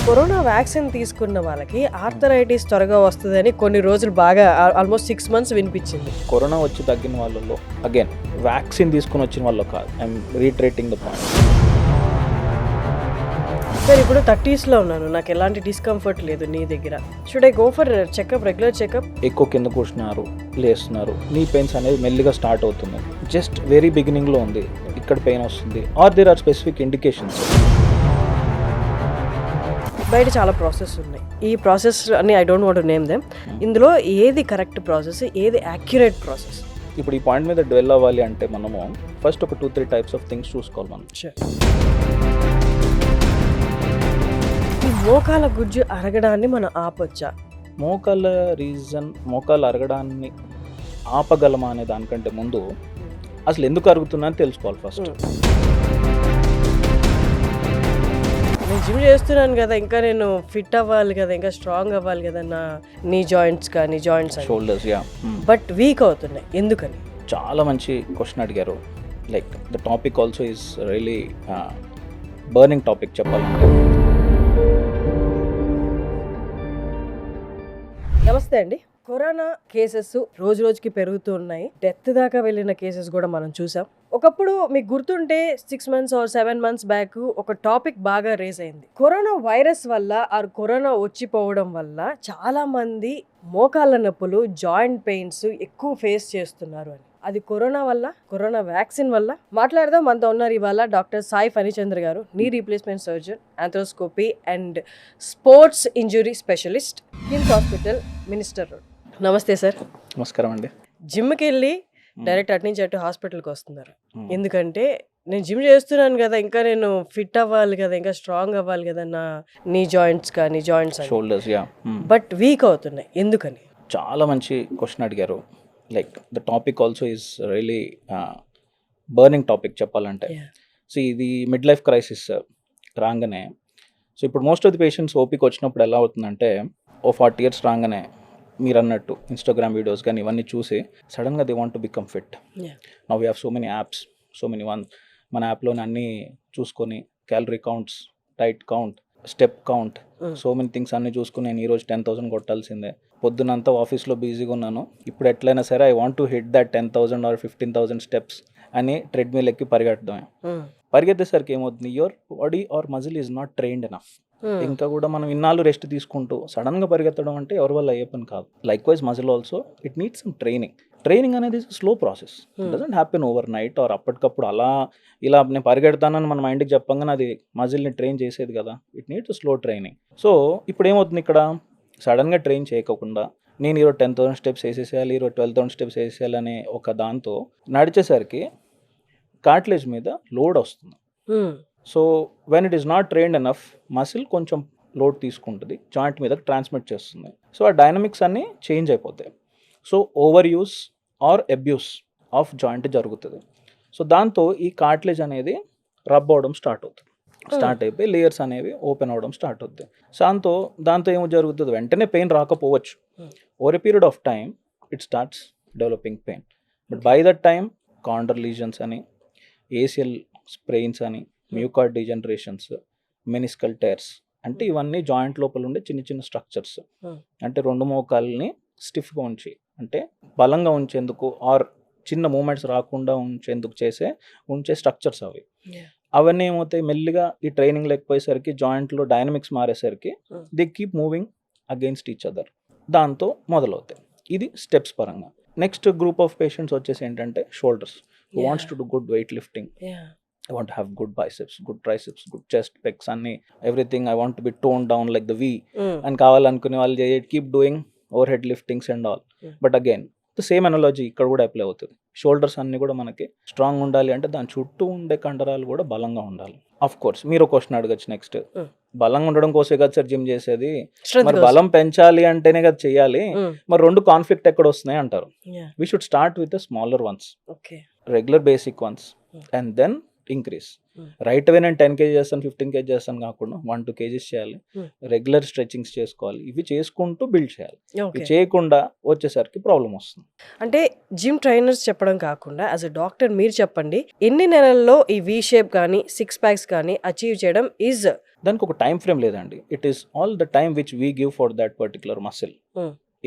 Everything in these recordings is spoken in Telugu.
కరోనా వ్యాక్సిన్ తీసుకున్న వాళ్ళకి ఆర్థరైటిస్ త్వరగా వస్తుందని కొన్ని రోజులు బాగా ఆల్మోస్ట్ 6 months వినిపించింది. కరోనా వచ్చి తగ్గిన వాళ్ళలో అగైన్ వ్యాక్సిన్ తీసుకుని వచ్చిన వాళ్ళు కాదు. I'm reiterating the point. Sir ఇప్పుడు 30sలో ఉన్నాను, నాకు ఎలాంటి డిస్కంఫర్ట్ లేదు నీ దగ్గర. Should I go for checkup, regular checkup? ఎక్కువ కింద కూర్చున్నారు, లేస్తున్నారు, నీ పెయిన్స్ అనేది మెల్లిగా స్టార్ట్ అవుతుంది. జస్ట్ వెరీ బిగినింగ్లో ఉంది, ఇక్కడ పెయిన్ వస్తుంది, are there are specific indications. బయట చాలా ప్రాసెస్ ఉన్నాయి. ఈ ప్రాసెస్ అని I don't want to name them. ఇందులో ఏది కరెక్ట్ ప్రాసెస్, ఏది యాక్యురేట్ ప్రాసెస్? ఇప్పుడు ఈ పాయింట్ మీద డ్వెల్ అవ్వాలి అంటే మనము ఫస్ట్ ఒక 2-3 టైప్స్ ఆఫ్ థింగ్స్ చూసుకోవాలి మనం. ఈ మోకాల గుజ్జు అరగడాన్ని మనం ఆపొచ్చా? మోకాలు అరగడాన్ని ఆపగలమా అనే దానికంటే ముందు అసలు ఎందుకు అరుగుతున్నా అని తెలుసుకోవాలి ఫస్ట్. నేను జిమ్ చేస్తున్నాను కదా, ఇంకా నేను ఫిట్ అవ్వాలి కదా, ఇంకా స్ట్రాంగ్ అవ్వాలి కదా, నీ జాయింట్స్ కానీ షోల్డర్స్ బట్ వీక్ అవుతున్నాయి, ఎందుకని? చాలా మంచి క్వశ్చన్ అడిగారు. Like the topic also is really burning topic చెప్పాలంటే. నమస్తే అండి. కరోనా కేసెస్ రోజు రోజుకి పెరుగుతూ ఉన్నాయి. డెత్ దాకా వెళ్ళిన కేసెస్ కూడా మనం చూసాం. ఒకప్పుడు మీకు గుర్తుంటే 6 months or 7 months బ్యాక్ ఒక టాపిక్ బాగా రేస్ అయింది. కరోనా వైరస్ వల్ల ఆర్ కరోనా వచ్చిపోవడం వల్ల చాలా మంది మోకాళ్ళ నొప్పులు, జాయింట్ పెయిన్స్ ఎక్కువ ఫేస్ చేస్తున్నారు అని. అది కరోనా వల్ల, కరోనా వ్యాక్సిన్ వల్ల? మాట్లాడదాం. మనతో ఉన్నారు ఇవాళ doctor Sai Phanichandra garu, knee replacement surgeon, arthroscopy and sports injury specialist, KIMS hospital, minister road. నమస్తే సార్. నమస్కారం అండి. జిమ్కి వెళ్ళి డైరెక్ట్ అటు నుంచి అటు హాస్పిటల్కి వస్తున్నారు. ఎందుకంటే నేను జిమ్ చేస్తున్నాను కదా, ఇంకా నేను ఫిట్ అవ్వాలి కదా, ఇంకా స్ట్రాంగ్ అవ్వాలి కదా, నీ జాయింట్స్ కానీ షోల్డర్స్ బట్ వీక్ అవుతున్నాయి, ఎందుకని? చాలా మంచి క్వశ్చన్ అడిగారు. Like the topic also is really burning topic చెప్పాలంటే. సో ఇది మిడ్ లైఫ్ క్రైసిస్ రాగానే, సో ఇప్పుడు మోస్ట్ ఆఫ్ ది పేషెంట్స్ ఓపీకి వచ్చినప్పుడు ఎలా అవుతుందంటే, ఓ 40 years రాగానే మీరు అన్నట్టు ఇన్స్టాగ్రామ్ వీడియోస్ కానీ ఇవన్నీ చూసి సడన్గా they want to become fit. Now we have so many apps, so many మన యాప్లోనే అన్నీ చూసుకొని calorie counts, diet count, step count, so many things అన్నీ చూసుకుని నేను ఈరోజు 10,000 కొట్టాల్సిందే, పొద్దునంతా ఆఫీస్లో బిజీగా ఉన్నాను, ఇప్పుడు ఎట్లయినా సరే I want to hit that 10,000 or 15,000 steps అని ట్రెడ్మిల్ ఎక్కి పరిగెట్టడమే. పరిగెత్తేసరికి ఏమవుతుంది, your body or muscle is not trained enough. ఇంకా కూడా మనం ఇన్నాళ్ళు రెస్ట్ తీసుకుంటూ సడన్గా పరిగెత్తడం అంటే ఎవరి వల్ల అయ్యే పని కాదు. Like wise muscle also it needs some training అనేది slow process. It doesn't happen overnight or అప్పటికప్పుడు ఇలా నేను పరిగెడతానని మన మైండ్కి చెప్పంగానే అది మజిల్ని ట్రైన్ చేసేది కదా. It needs slow training. So ఇప్పుడు ఏమవుతుంది, ఇక్కడ సడన్గా ట్రైన్ చేయకుండా నేను ఈరోజు 10,000 steps వేసేసేయాలి, ఈరోజు 12,000 steps వేసేయాలి అనే ఒక దాంతో నడిచేసరికి కార్టిలేజ్ మీద లోడ్ వస్తుంది. So when it is not trained enough, muscle కొంచెం లోడ్ తీసుకుంటుంది, జాయింట్ మీద ట్రాన్స్మిట్ చేస్తుంది. సో ఆ డైనమిక్స్ అన్నీ చేంజ్ అయిపోతాయి. So over use or abuse of joint జరుగుతుంది. సో దాంతో ఈ కార్టిలేజ్ అనేది రబ్ అవడం స్టార్ట్ అయిపోయి లేయర్స్ అనేవి ఓపెన్ అవడం స్టార్ట్ అవుతాయి. సో దాంతో ఏమో జరుగుతుంది, వెంటనే పెయిన్ రాకపోవచ్చు. Over a period of time it starts developing pain. But by that time condor lesions అని, ఏసియల్ స్ప్రెయిన్స్ అని, మ్యూకార్డ్ డిజనరేషన్స్, మెనిస్కల్ టైర్స్, అంటే ఇవన్నీ జాయింట్ లోపల ఉండే చిన్న చిన్న స్ట్రక్చర్స్. అంటే రెండు మోకాల్ని స్టిఫ్గా అంటే బలంగా ఉంచేందుకు ఆర్ చిన్న మూమెంట్స్ రాకుండా ఉంచే స్ట్రక్చర్స్ అవి. అవన్నీ ఏమవుతాయి, మెల్లిగా ఈ ట్రైనింగ్ లేకపోయేసరికి జాయింట్లో డైనమిక్స్ మారేసరికి they keep moving against each other. దాంతో మొదలవుతాయి. ఇది స్టెప్స్ పరంగా. నెక్స్ట్ గ్రూప్ ఆఫ్ పేషెంట్స్ వచ్చేసి ఏంటంటే shoulders. Who wants to do good weight lifting, I want to have good biceps, good triceps, good chest, pecs, everything. I want to be toned down like the V. And కావాలనుకునే వాళ్ళు keep doing overhead liftings and all. But again, the same analogy ఇక్కడ కూడా అప్లై అవుతుంది. షోల్డర్స్ అన్ని కూడా మనకి స్ట్రాంగ్ ఉండాలి అంటే దాని చుట్టూ ఉండే కండరాలు కూడా బలంగా ఉండాలి. అఫ్ కోర్స్ మీరు క్వశ్చన్ అడగచ్చు నెక్స్ట్, బలంగా ఉండడం కోసమే కదా సార్ జిమ్ చేసేది, మరి బలం పెంచాలి అంటేనే కదా చెయ్యాలి, మరి రెండు కాన్ఫ్లిక్ట్ ఎక్కడ వస్తున్నాయి అంటారు. We should start with the smaller ones, regular basic ones, and then increase. Hmm. Right away నేను 10 kg చేస్తాను, 15 kg చేస్తాను కాకుండా 1-2 kgs చేయాలి. Hmm. రెగ్యులర్ స్ట్రెచింగ్స్ చేసుకోవాలి. ఇవి చేసుకుంటూ బిల్డ్ చేయాలి. ఓకే. ఇవి చేయకుండా వచ్చేసరికి ప్రాబ్లం వస్తుంది. అంటే జిమ్ ట్రైనర్స్ చెప్పడం కాకుండా యాజ్ అ డాక్టర్ మీరు చెప్పండి, ఎన్ని నెలల్లో ఈ వి షేప్ కానీ 6 ప్యాక్స్ కానీ అచీవ్ చేయడం ఈజ్? దానికి ఒక టైం ఫ్రేమ్ లేదండి. It is all the time which we give for that particular muscle.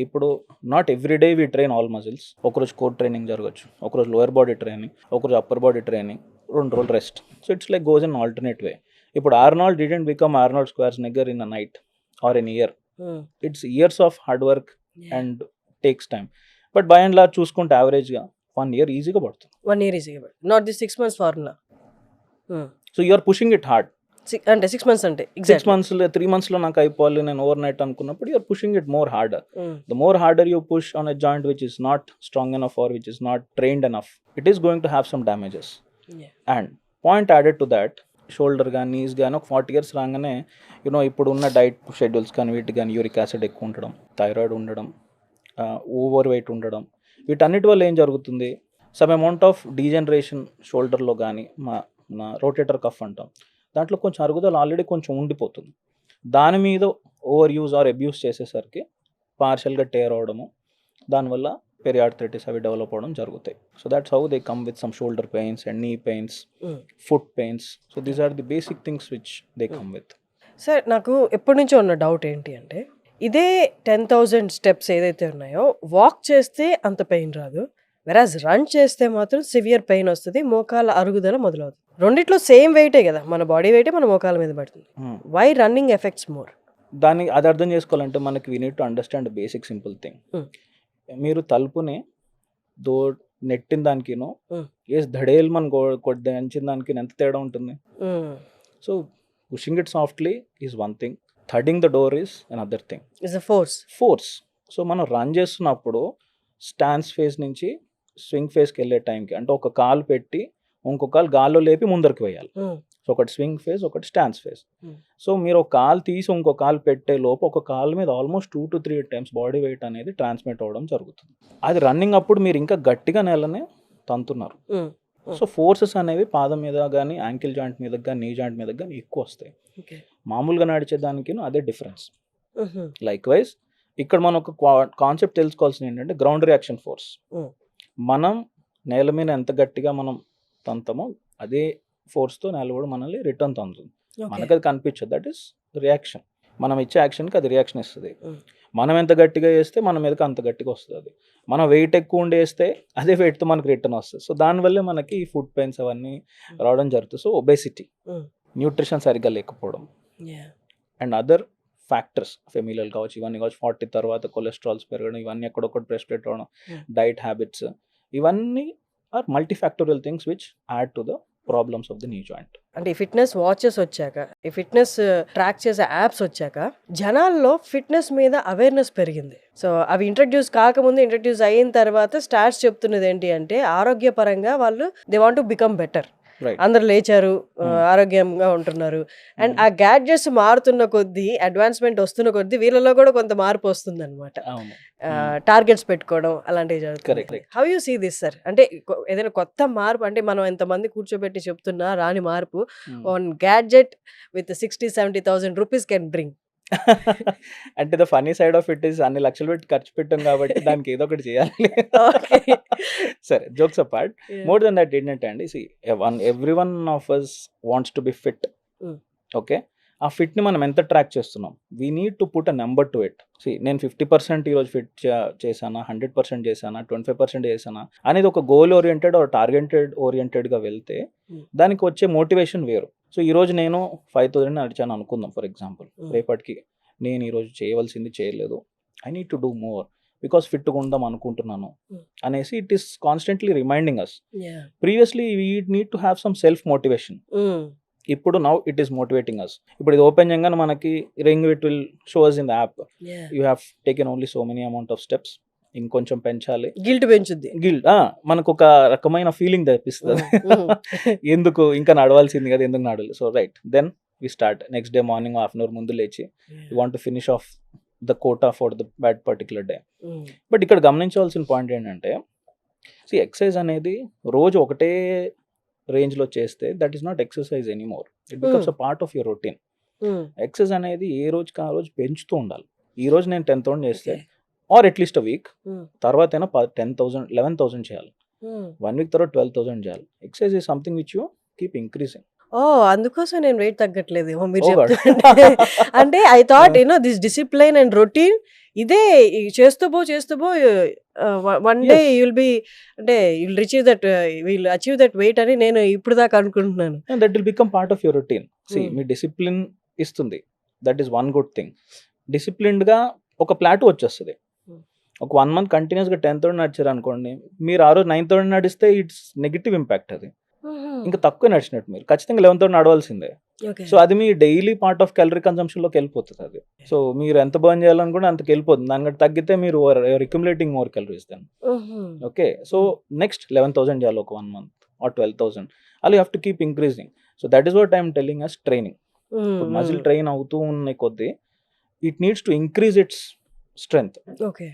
ఇప్పుడు not every day we train all muscles. ఒకరోజు కోర్ ట్రైనింగ్ జరగచ్చు, ఒకరోజు లోయర్ బాడీ ట్రైనింగ్, ఒకరోజు అప్పర్ బాడీ ట్రైనింగ్, 2 రోజులు rest. So it's like goes in alternate way. ఇప్పుడు Arnold didn't become Arnold Schwarzenegger in a night or in year. It's years of hard work and takes time. But by and large చూసుకుంటే యావరేజ్గా 1 year ఈజీగా పడుతుంది. 1 year ఈజీగా, not the 6 months formula. So you are pushing it hard. అంటే 6 months అంటే 6 months 3 months లో నాకు అయిపోవాలి నేను ఓవర్ నైట్ అనుకున్నప్పుడు you are pushing it more harder. The more harder you push on a joint which is not strong enough or which is not trained enough, it is going to have some damages. And point added to that, shoulder కానీ నీస్ కానీ ఒక 40 years రాగానే ఇప్పుడు ఉన్న డైట్ షెడ్యూల్స్ కానీ వీటి కానీ యూరిక్ యాసిడ్ ఎక్కువ ఉండడం, థైరాయిడ్ ఉండడం, ఓవర్ వెయిట్ ఉండడం, వీటన్నిటి వల్ల ఏం జరుగుతుంది, సమ్ అమౌంట్ ఆఫ్ డీజనరేషన్ షోల్డర్లో కానీ మా రోటేటర్ కఫ్ అంటాం, దాంట్లో కొంచెం అరుగుదల ఆల్రెడీ కొంచెం ఉండిపోతుంది. దాని మీద ఓవర్ యూజ్ ఆర్ అబ్యూస్ చేసేసరికి పార్షియల్గా టేర్ అవడము, దానివల్ల పెరియార్థరైటిస్ అవి డెవలప్ అవ్వడం జరుగుతాయి. So that's how they come with some shoulder pains and knee pains, foot pains. So these are the basic things which they come with. Sir నాకు ఎప్పటి నుంచో ఉన్న డౌట్ ఏంటి అంటే, ఇదే 10,000 steps ఏదైతే ఉన్నాయో వాక్ చేస్తే అంత పెయిన్ రాదు, వెరాజ్ రన్ చేస్తే మాత్రం సివియర్ పెయిన్ వస్తుంది, మోకాల అరుగుదల మొదలవుతుంది. రెండిట్లో సేమ్ వెయిటే కదా, మన బాడీ వెయిటే మన మోకాల మీద పడుతుంది. Why running effects more? దాన్ని అది అర్థం చేసుకోవాలంటే మనకి we need to understand basic simple thing. మీరు తలుపుని నెట్టిన దానికినో ఏ ధడేలు మన కొద్దించిన దానికి ఎంత తేడా ఉంటుంది? So pushing it softly is one thing, thudding the door is another thing. Is a force. So మనం రన్ చేస్తున్నప్పుడు స్టాన్స్ ఫేస్ నుంచి స్వింగ్ ఫేస్కి వెళ్ళే టైంకి అంటే ఒక కాలు పెట్టి ఇంకో కాలు గాల్లో లేపి ముందరికి వేయాలి. సో ఒకటి స్వింగ్ ఫేస్, ఒకటి స్టాన్స్ ఫేస్. సో మీరు ఒక కాలు తీసి ఇంకో కాలు పెట్టే లోపు ఒక కాలు మీద almost 2 to 3 times body weight అనేది ట్రాన్స్మిట్ అవ్వడం జరుగుతుంది. అది రన్నింగ్ అప్పుడు మీరు ఇంకా గట్టిగా నేలనే తంతున్నారు. సో ఫోర్సెస్ అనేవి పాదం మీద కానీ, యాంకిల్ జాయింట్ మీద కానీ, నీ జాయింట్ మీద కానీ ఎక్కువ వస్తాయి. మామూలుగా నడిచేదానికి అదే డిఫరెన్స్. లైక్ వైజ్ ఇక్కడ మనం ఒక కాన్సెప్ట్ తెలుసుకోవాల్సింది ఏంటంటే గ్రౌండ్ రియాక్షన్ ఫోర్స్. మనం నేల మీద ఎంత గట్టిగా మనం తంతామో అదే ఫోర్స్తో నేల కూడా మనల్ని రిటర్న్ తంతుంది. మనకు అది కనిపించదు, దట్ ఈస్ రియాక్షన్. మనం ఇచ్చే యాక్షన్కి అది రియాక్షన్ ఇస్తుంది. మనం ఎంత గట్టిగా వేస్తే మన మీదకి అంత గట్టిగా వస్తుంది. అది మనం వెయిట్ ఎక్కువ ఉండి వేస్తే అదే వెయిట్తో మనకు రిటర్న్ వస్తుంది. సో దానివల్లే మనకి ఫుడ్ పెయిన్స్ అవన్నీ రావడం జరుగుతుంది. సో ఒబేసిటీ, న్యూట్రిషన్ సరిగ్గా లేకపోవడం అండ్ అదర్ ఫ్యాక్టర్స్, ఫెమిలియల్ కావచ్చు, ఇవన్నీ కావచ్చు, 40 తర్వాత కొలెస్ట్రాల్స్ పెరగడం, ఇవన్నీ ఎక్కడొక్కటి ప్రెస్పెక్ట్ అవ్వడం, డైట్ హ్యాబిట్స్, ఇవన్నీ are multifactorial things which add to the problems of the knee joint. అంటే ఈ ఫిట్నెస్ వాచెస్ వచ్చాక, ఈ ఫిట్నెస్ ట్రాక్ చేసే యాప్స్ వచ్చాక జనాల్లో ఫిట్నెస్ మీద అవేర్నెస్ పెరిగింది. సో అవి ఇంట్రడ్యూస్ కాకముందు, ఇంట్రడ్యూస్ అయిన తర్వాత స్టాట్స్ చెప్తున్నది ఏంటి అంటే ఆరోగ్యపరంగా వాళ్ళు they want to become better. అందరు లేచారు, ఆరోగ్యంగా ఉంటున్నారు. అండ్ ఆ గ్యాడ్జెట్స్ మారుతున్న కొద్దీ, అడ్వాన్స్మెంట్ వస్తున్న కొద్దీ వీళ్ళలో కూడా కొంత మార్పు వస్తుంది అనమాట. టార్గెట్స్ పెట్టుకోవడం అలాంటివి జరుగుతుంది. How you see this sir? అంటే ఏదైనా కొత్త మార్పు, అంటే మనం ఎంతమంది కూర్చోబెట్టి చెప్తున్నా రాని మార్పు an gadget with 60,000-70,000 rupees can bring. అంటే the funny side of it is అన్ని లక్షలు పెట్టి ఖర్చు పెట్టాం కాబట్టి దానికి ఏదో ఒకటి చేయాలి. సరే, jokes apart, more than that ఏంటంటే అండి, every one of us wants to be fit. Okay, ఆ ఫిట్ని మనం ఎంత ట్రాక్ చేస్తున్నాం, we need to put a number to it. నేను 50% ఈరోజు ఫిట్ చేశానా, 100% చేశానా, 25% చేశానా అనేది ఒక గోల్ ఓరియంటెడ్ ఆర్ ఓరియంటెడ్గా వెళ్తే దానికి వచ్చే మోటివేషన్ వేరు. సో ఈరోజు నేను 5,000 నడిచాను అనుకుందాం ఫర్ ఎగ్జాంపుల్. రేపటికి నేను ఈరోజు చేయవలసింది చేయలేదు, I need to do more because ఫిట్గా ఉందాం అనుకుంటున్నాను అనేసి it is constantly reminding us. Previously we need to have some self motivation. ఇప్పుడు now it is motivating us. ఇప్పుడు ఇది ఓపెన్ చేయగానే మనకి ring it will shows in the app, you have taken only so many amount of steps. ఇంకొంచెం పెంచాలి, గిల్ట్ పెంచుద్ది. మనకు ఒక రకమైన ఫీలింగ్ తెప్పిస్తుంది, ఎందుకు ఇంకా నడవాల్సింది కదా, ఎందుకు నడవాలి. So right, then we start. Next day morning half an hour ముందు లేచి you want to finish off the quota for the that particular day. But ఇక్కడ గమనించవలసిన పాయింట్ ఏంటంటే, ఎక్సర్సైజ్ అనేది రోజు ఒకటే రేంజ్లో చేస్తే that is not exercise anymore. It becomes a part of your routine. Exercise అనేది ఏ రోజుకి ఆ రోజు పెంచుతూ ఉండాలి. ఈ రోజు నేను 10,000 చేస్తే ఆర్ అట్లీస్ట్ అ వీక్, తర్వాత అయినా 10,000 11,000 చేయాలి. 1 వీక్ తర్వాత 12,000 చేయాలి. Exercise is something which you keep increasing. అందుకోసం నేను వెయిట్ తగ్గట్లేదు మీరు Oh God. చెప్తుంటే. అంటే I thought this discipline and routine ఇదే చేస్తూ పో one day Yes. You'll be అంటే యుల్ అచీవ్ దట్ వెయిట్ అని నేను ఇప్పుడు దాకా అనుకుంటున్నాను. And that will become part of your routine. See, Hmm. మీ డిసిప్లిన్ ఇస్తుంది. That is one good thing. డిసిప్లిన్డ్గా ఒక ప్లాటూ వచ్చేస్తుంది. Hmm. ఒక 1 మంత్ కంటిన్యూస్గా 10,000 నడిచారు అనుకోండి, మీరు ఆ రోజు 9,000 నడిస్తే ఇట్స్ నెగిటివ్ ఇంపాక్ట్. అది ఇంకా తక్కువ నడిచినట్టు. మీరు ఖచ్చితంగా 11,000 నడవాల్సిందే. Okay. సో అది మీ డైలీ పార్ట్ ఆఫ్ క్యాలరీ కన్సంప్షన్లోకి వెళ్ళిపోతుంది. అది సో మీరు ఎంత బర్న్ చేయాలనుకుంటే అంతకు వెళ్ళిపోతుంది. దానికంటే తగ్గితే మీరు accumulating more calories then. Okay, so next 11,000 చేయాలి ఒక 1 మంత్ ఆర్ 12,000. అలా you have to keep increasing. So that is what I'm telling us training. ఇప్పుడు మజిల్ ట్రైన్ అవుతూ ఉన్న కొద్దీ it needs to increase its strength. Okay.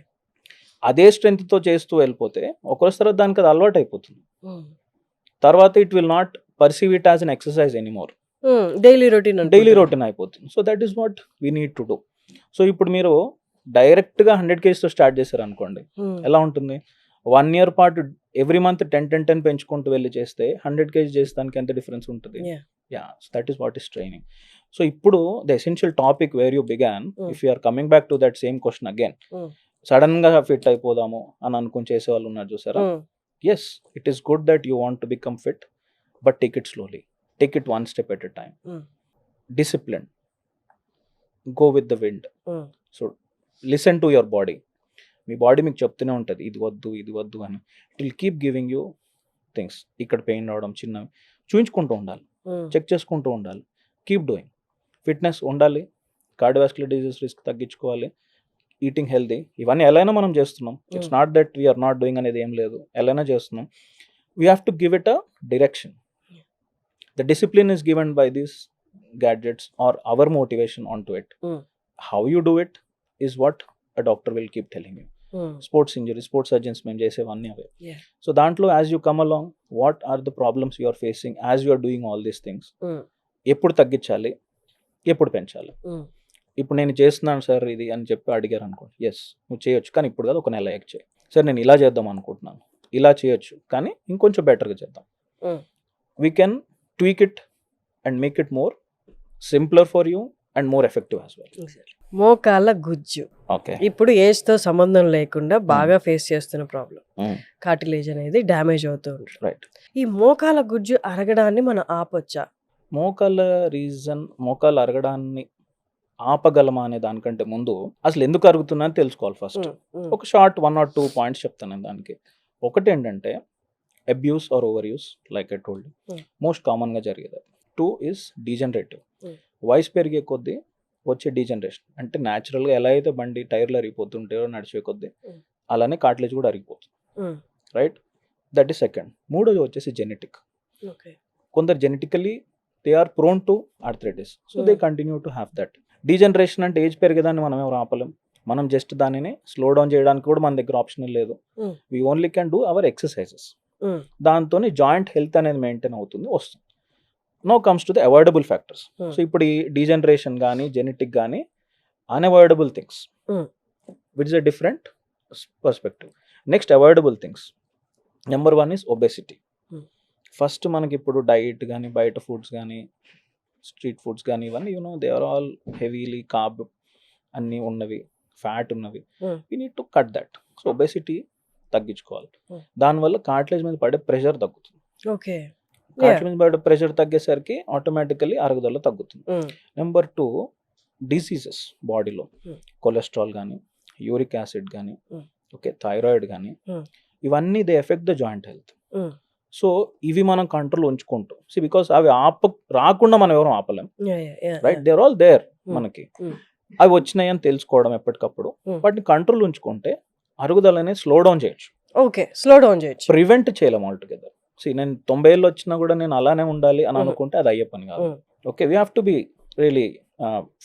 అదే స్ట్రెంగ్త్తో చేస్తూ వెళ్ళిపోతే ఒకరోజు తర్వాత దానికి అది అలవాటు అయిపోతుంది. తర్వాత it will not perceive it as an exercise anymore. Daily routine అయిపోతుంది. So that is what we need to do. So ఇప్పుడు మీరు డైరెక్ట్గా 100 kgs స్టార్ట్ చేశారు అనుకోండి, ఎలా ఉంటుంది? 1 year పాటు ఎవ్రీ మంత్ 10 పెంచుకుంటూ వెళ్ళి చేస్తే 100 kgs చేసేదానికి ఎంత డిఫరెన్స్ ఉంటుంది? Yeah, so that is what is training. So ఇప్పుడు the essential topic where you began, if you are coming back to that same question again, సడన్గా ఫిట్ అయిపోదాము అని అనుకుని చేసే వాళ్ళు ఉన్నారు చూసారా? Yes, it is good that you want to become fit, but take it slowly. Take it one step at a time. Discipline. Go with the wind. So listen to your body. మీ బాడీ మీకు చెప్తూనే ఉంటుంది ఇది వద్దు అని. It will keep giving you things. ఇక్కడ పెయిన్ రావడం చిన్నవి చూయించుకుంటూ ఉండాలి, చెక్ చేసుకుంటూ ఉండాలి. Keep doing. ఫిట్నెస్ ఉండాలి, కార్డియోవాస్కులర్ డిజీజ్ రిస్క్ తగ్గించుకోవాలి, ఈటింగ్ హెల్దీ, ఇవన్నీ ఎలాగైనా మనం చేస్తున్నాం. It's not that we're not doing అనేది ఏం లేదు, ఎలాగైనా చేస్తున్నాం. We have to give it a direction. The discipline is given by these gadgets or our motivation on to it. How you do it is what a doctor will keep telling you. Sports injury, sports surgeons మేము చేసేవన్నీ అవే. సో దాంట్లో as you come along, what are the problems you are facing as you are doing all these things. ఎప్పుడు తగ్గించాలి, ఎప్పుడు పెంచాలి. ఇప్పుడు నేను చేస్తున్నాను సార్ ఇది అని చెప్పి అడిగారు అనుకోండి, ఎస్ నువ్వు చేయొచ్చు, కానీ ఇప్పుడు కాదు, ఒక నెల ఎక్ చేయి. సార్ నేను ఇలా చేద్దాం అనుకుంటున్నాను, ఇలా చేయొచ్చు, కానీ ఇంకొంచెం బెటర్గా చేద్దాం. We can tweak it and make it more simpler for you and more effective as well. మోకాళ్ళ గుజ్జు ఓకే, ఇప్పుడు ఏజ్ తో సంబంధం లేకుండా బాగా ఫేస్ చేస్తున్న ప్రాబ్లం. కార్టిలేజ్ అనేది డ్యామేజ్ అవుతూ ఉంటుంది. రైట్. ఈ మోకాళ్ళ గుజ్జు అరగడాన్ని మనం ఆపొచ్చా? మోకాళ్ళ అరగడాన్ని ఆపగలమా అనే దానికంటే ముందు అసలు ఎందుకు అరుగుతున్నా అని తెలుసుకోవాలి ఫస్ట్. ఒక షార్ట్ 1 or 2 పాయింట్స్ చెప్తాను నేను దానికి. ఒకటి ఏంటంటే abuse or over use, like I told, most కామన్గా జరిగేది. 2 is డీజనరేటివ్. వయసు పెరిగే కొద్దీ వచ్చే డీజనరేషన్ అంటే న్యాచురల్గా ఎలా అయితే బండి టైర్లు అరిగిపోతుంటాయో నడిచే కొద్దీ, అలానే కార్టిలేజ్ కూడా అరిగిపోతుంది. Right, that is second. మూడోది వచ్చేసి జెనెటిక్. కొందరు genetically they are prone to arthritis, so they continue to have that. Degeneration అంటే ఏజ్ పెరిగేదాన్ని మనం ఎవరు ఆపలేం. మనం జస్ట్ దానిని స్లో డౌన్ చేయడానికి కూడా మన దగ్గర ఆప్షన్ లేదు. We only can do our exercises. దాంతో జాయింట్ హెల్త్ అనేది మెయింటైన్ అవుతుంది, వస్తుంది. No comes to the avoidable factors. So ఇప్పుడు ఈ డీజనరేషన్ కానీ జెనెటిక్ కానీ unavoidable things, which is a different perspective. Next avoidable things, number 1 is obesity. First మనకి ఇప్పుడు డైట్ కానీ బయట ఫుడ్స్ కానీ స్ట్రీట్ ఫుడ్స్ కానీ ఇవన్నీ they are all heavily carb అన్నీ ఉన్నవి, ఫ్యాట్ ఉన్నవి. We need to cut that. So obesity తగ్గించుకోవాలి. దానివల్ల కార్టిలేజ్ మీద పడే ప్రెషర్ తగ్గుతుంది. ఓకే, కార్టిలేజ్ మీద పడే ప్రెషర్ తగ్గేసరికి ఆటోమేటికలీ అరుగుదల తగ్గుతుంది. నెంబర్ 2, డిసీజెస్ బాడీలో, కొలెస్ట్రాల్ కానీ, యూరిక్ యాసిడ్ కానీ, ఓకే, థైరాయిడ్ కానీ, ఇవన్నీ they effect the joint health. So ఇవి మనం కంట్రోల్ ఉంచుకుంటాం. సి బికాస్ అవి రాకుండా మనం ఎవరు ఆపలేం. Right, they are all there. మనకి అవి వచ్చినాయి అని తెలుసుకోవడం ఎప్పటికప్పుడు, వాటిని కంట్రోల్ ఉంచుకుంటే అరుగుదల అనేది స్లో డౌన్ చేయొచ్చు. ఓకే, స్లో డౌన్ చేయొచ్చు, ప్రివెంట్ చేయలేము ఆల్టుగెదర్. సి నేను 90 ఏళ్ళు వచ్చినా కూడా నేను అలానే ఉండాలి అని అనుకుంటే అది అయ్యే పని కాదు. Okay, we have to be really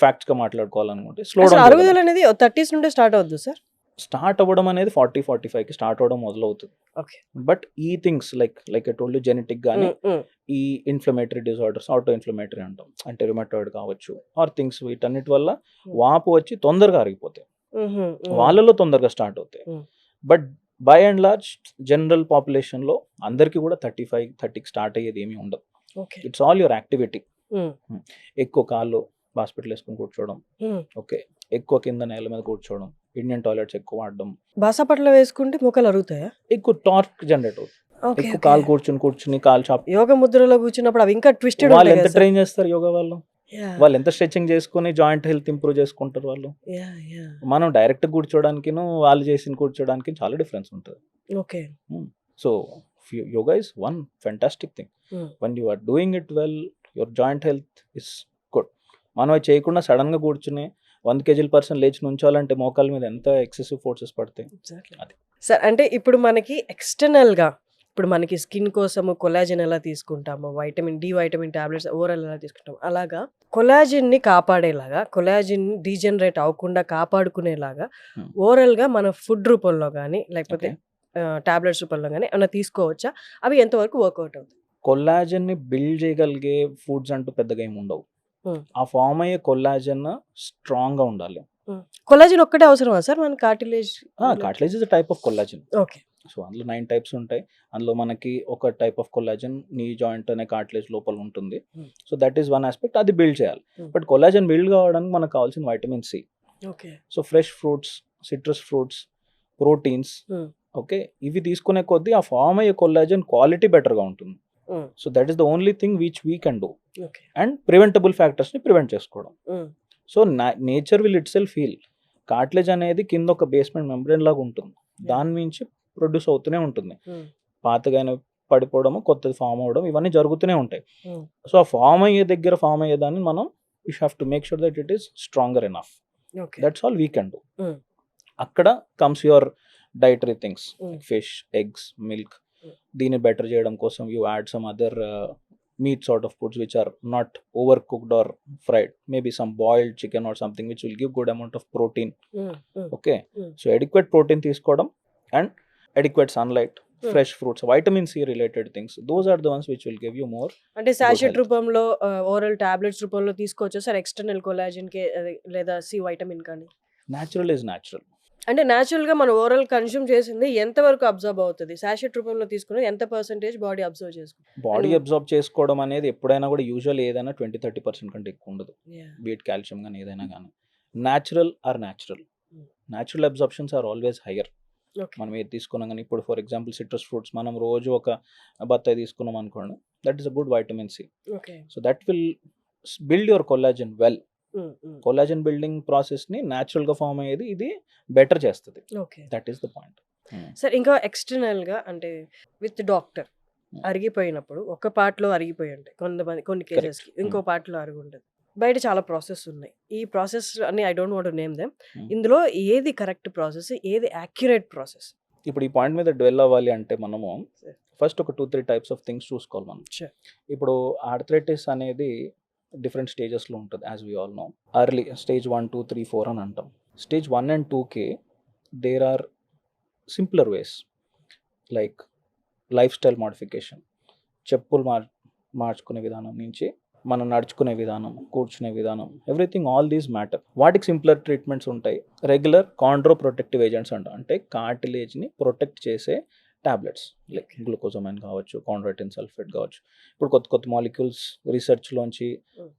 facts గా మాట్లాడుకోవాలనుకుంటే స్లో డౌన్. అరుగుదల అనేది 30s నుండే స్టార్ట్ అవుద్ది సార్? స్టార్ట్ అవ్వడం అనేది 40-45కి స్టార్ట్ అవ్వడం మొదలవుతుంది. ఓకే. బట్ ఈ things like I told you genetic గానీ ఈ ఇన్ఫ్లమేటరీ డిజార్డర్స్, ఆటో ఇన్ఫ్లమేటరీ అంటాం, అంటే రిమటోయిడ్ కావచ్చు ఆర్ థింగ్స్, వీటన్నిటి వల్ల వాపు వచ్చి తొందరగా అరిగిపోతాయి, వాళ్ళలో తొందరగా స్టార్ట్ అవుతాయి. But by and large general పాపులేషన్లో అందరికీ కూడా 35-30కి స్టార్ట్ అయ్యేది ఏమీ ఉండదు. It's all your activity. ఎక్కువ కాళ్ళు హాస్పిటల్ వేసుకొని కూర్చోవడం, ఓకే, ఎక్కువ కింద నేల మీద కూర్చోవడం, ఇండియన్ టాయిలెట్స్ ఎక్కువ వాడడం, బాసపట్ల వేసుకుంటే మోకాలు అరుగుతాయా? ఎక్కువ టార్క్ జనరేట్ అవుతుంది. ఎక్కువ కాలు కూర్చుని కాలు చాప్, యోగ ముద్రలో కూర్చున్నప్పుడు అవి ఇంకా ట్విస్టెడ్. వాళ్ళు ఎంత ట్రైన్ చేస్తారు యోగా వాళ్ళు ఎంత స్ట్రెచింగ్ చేసుకుని జాయింట్ హెల్త్ ఇంప్రూవ్ చేసుకుంటారు వాళ్ళు. మనం డైరెక్ట్ కూర్చోడానికి వాళ్ళు చేసిన కూర్చోడానికి చాలా డిఫరెన్స్ ఉంటుంది. Okay. So yoga is one fantastic thing. One you are doing it well, your joint health is good. మనం అది చేయకుండా సడన్ గా కూర్చుని 100 kg పర్సన్ లేచి నుంచోవాలంటే మోకాల మీద ఎంత ఎక్సెసివ్ ఫోర్సెస్ పడతాయి. అది సార్, అంటే ఇప్పుడు మనకి ఎక్స్టర్నల్ గా, ఇప్పుడు మనకి స్కిన్ కోసము కొలాజిన్ ఎలా తీసుకుంటామో, vitamin D, vitamin tablets oral ఎలా తీసుకుంటామో, అలాగా కొలాజిన్ ని కాపాడేలాగా, కొలాజిన్ డీజనరేట్ అవ్వకుండా కాపాడుకునేలాగా ఓరల్ గా మన ఫుడ్ రూపంలో కానీ లేకపోతే టాబ్లెట్స్ రూపంలో కానీ ఏమైనా తీసుకోవచ్చా? అవి ఎంతవరకు వర్కౌట్ అవుతాయి? కొల్లాజన్ ని బిల్డ్ చేయగలిగే ఫుడ్స్ అంటూ పెద్దగా ఏమి ఉండవు. ఆ ఫామ్ అయ్యే కొల్లాజన్ స్ట్రాంగ్ గా ఉండాలి. కొలాజిన్ ఒక్కటే అవసరమా సార్ మన cartilage? Cartilage is type of collagen. Okay. So అందులో 9 టైప్స్ ఉంటాయి. అందులో మనకి ఒక type of collagen knee joint అనే కార్టిలేజ్ లోపల ఉంటుంది. So that is one aspect, అది బిల్డ్ చేయాలి. బట్ కొల్లాజన్ బిల్డ్ కావడానికి మనకు కావాల్సిన vitamin C. Okay. So fresh fruits, citrus fruits, proteins, okay, ఇవి తీసుకునే కొద్దీ ఆ ఫామ్ అయ్యే కొల్లాజన్ క్వాలిటీ బెటర్గా ఉంటుంది. So that is the only thing which we can do. And preventable ఫ్యాక్టర్స్ని ప్రివెంట్ చేసుకోవడం. So nature will itself heal. Cartilage అనేది కింద ఒక బేస్మెంట్ మెంబ్రెయిన్ లాగా ఉంటుంది, దాని నుంచి ప్రొడ్యూస్ అవుతూనే ఉంటుంది. పాతగా పడిపోవడము, కొత్తది ఫామ్ అవ్వడం, ఇవన్నీ జరుగుతూనే ఉంటాయి. సో ఆ ఫామ్ అయ్యేదాన్ని మనం we have to make sure that it is stronger enough. That's all we can do. అక్కడ comes your dietary things, fish, eggs, milk. దీన్ని బెటర్ చేయడం కోసం you add some other meat sort of foods which are not overcooked or fried, maybe some boiled chicken or something which will give good amount of protein. Okay. So adequate protein తీసుకోవడం and adequate sunlight, fresh fruits, vitamin C related things, those are the ones which will give you more. అంటే సాషెట్ రూపంలో ఓరల్ టాబ్లెట్స్ రూపంలో తీసుకోవచ్చా సార్ ఎక్స్టర్నల్ కొలాజిన్ కి లేదా సి వైటమిన్ కానీ? Natural is natural. అంటే న్యాచురల్ గా మనం ఓరల్ కన్స్యూమ్ చేసింది ఎంత వరకు అబ్జర్వ్ అవుతుంది? సాషెట్ రూపంలో తీసుకున్నది ఎంత పర్సెంటేజ్ బాడీ అబ్జర్వ్ చేసుకుంటుంది? బాడీ అబ్జర్వ్ చేసుకోవడం అనేది ఎప్పుడైనా కూడా యూజువల్ ఏదైనా 20-30% కంటే ఎక్కువ ఉండదు. బీట్ కాల్షియం కానీ ఏదైనా కానీ న్యాచురల్ అబ్జర్ప్షన్స్ ఆర్ ఆల్వేస్ హయ్యర్. మనం ఏది తీసుకున్నాం కానీ, ఇప్పుడు ఫర్ ఎగ్జాంపుల్ సిట్రస్ ఫ్రూట్స్ మనం రోజు ఒక బత్తాయి తీసుకున్నాం అనుకోండి, that is a good vitamin C. So that will build your collagen well. Collagen building process ని న్యాచురల్ గా ఫామ్ అయ్యేది ఇది బెటర్ చేస్తుంది. That is the point. Sir ఇంకా ఎక్స్టర్నల్ గా అంటే విత్ డాక్టర్ అరిగిపోయినప్పుడు ఒక పార్ట్ లో అరిగిపోయి ఉంటాయి కొన్ని కేసెస్ కి, ఇంకో పార్ట్ లో అరిగి ఉంటుంది. బయట చాలా ప్రాసెస్ ఉన్నాయి. ఈ ప్రాసెస్ అన్ని I don't want to name them. ఇందులో ఏది కరెక్ట్ ప్రాసెస్, ఏది యాక్యురేట్ ప్రాసెస్? ఇప్పుడు ఈ పాయింట్ మీద డ్వెల్ అవ్వాలి అంటే మనము ఫస్ట్ ఒక 2-3 టైప్స్ ఆఫ్ థింగ్స్ చూసుకోవాలి మనం. ఇప్పుడు ఆర్థరైటిస్ అనేది డిఫరెంట్ స్టేజెస్లో ఉంటుంది, as we all know. Early stage 1, 2, 3, 4 అని అంటాం. స్టేజ్ 1 and 2కి there are simpler ways like lifestyle modification. చెప్పులు మార్చుకునే విధానం నుంచి మనం నడుచుకునే విధానం, కూర్చునే విధానం, ఎవ్రీథింగ్, ఆల్ దీస్ మ్యాటర్. వాటికి సింప్లర్ ట్రీట్మెంట్స్ ఉంటాయి. రెగ్యులర్ కాండ్రో ప్రొటెక్టివ్ ఏజెంట్స్ అంటాం, అంటే కార్టిలేజ్ని ప్రొటెక్ట్ చేసే టాబ్లెట్స్ లైక్ గ్లూకోజమైన్ కావచ్చు, కాండ్రోటిన్ సల్ఫేట్ కావచ్చు. ఇప్పుడు కొత్త మాలిక్యూల్స్ రీసెర్చ్లోంచి